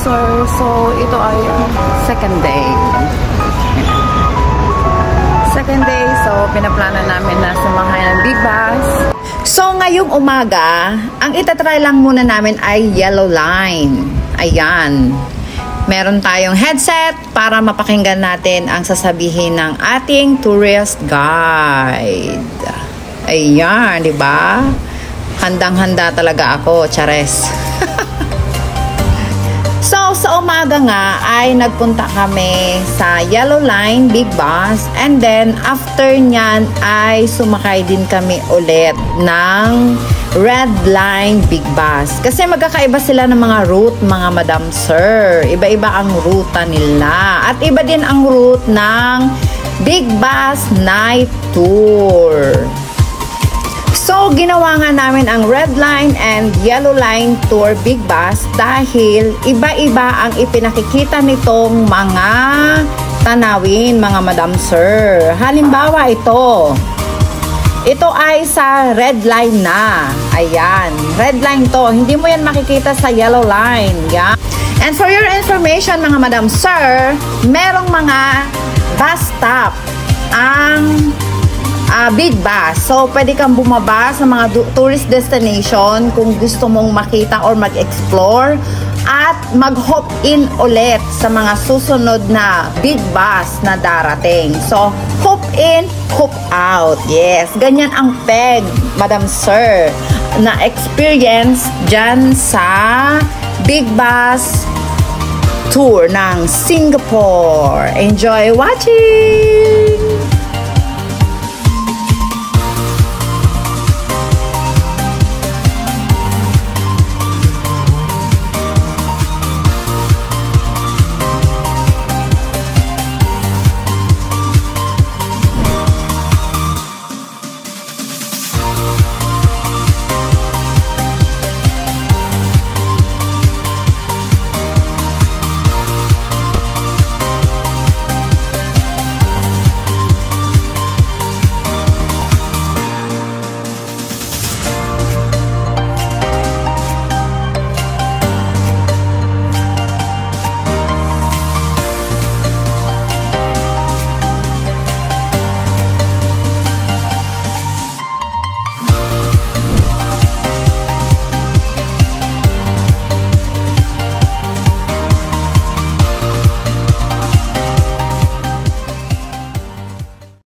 Sir. So, ito ay second day. Second day, so pinaplano namin na sumakay ng big bus. So, ngayong umaga, ang itatry lang muna namin ay Yellow Line. Ayan. Meron tayong headset para mapakinggan natin ang sasabihin ng ating tourist guide. Ayan, di ba? Handang-handa talaga ako, Chares. So, sa umaga nga ay nagpunta kami sa Yellow Line Big Bus, and then after nyan ay sumakay din kami ulit ng Red Line Big Bus. Kasi magkakaiba sila ng mga route, mga Madam Sir. Iba-iba ang ruta nila. At iba din ang route ng Big Bus Night Tour. So, ginawa nga namin ang Red Line and Yellow Line Tour Big Bus dahil iba-iba ang ipinakikita nitong mga tanawin, mga Madam Sir. Halimbawa ito. Ito ay sa Red Line na. Ayan. Red Line to. Hindi mo yan makikita sa Yellow Line. Yan. And for your information, mga Madam Sir, merong mga bus stop ang Big Bus. So, pwede kang bumaba sa mga tourist destination kung gusto mong makita or mag-explore at mag-hop in ulit sa mga susunod na Big Bus na darating. So, hop in, hop out. Yes, ganyan ang peg, Madam Sir, na experience dyan sa Big Bus Tour ng Singapore. Enjoy watching!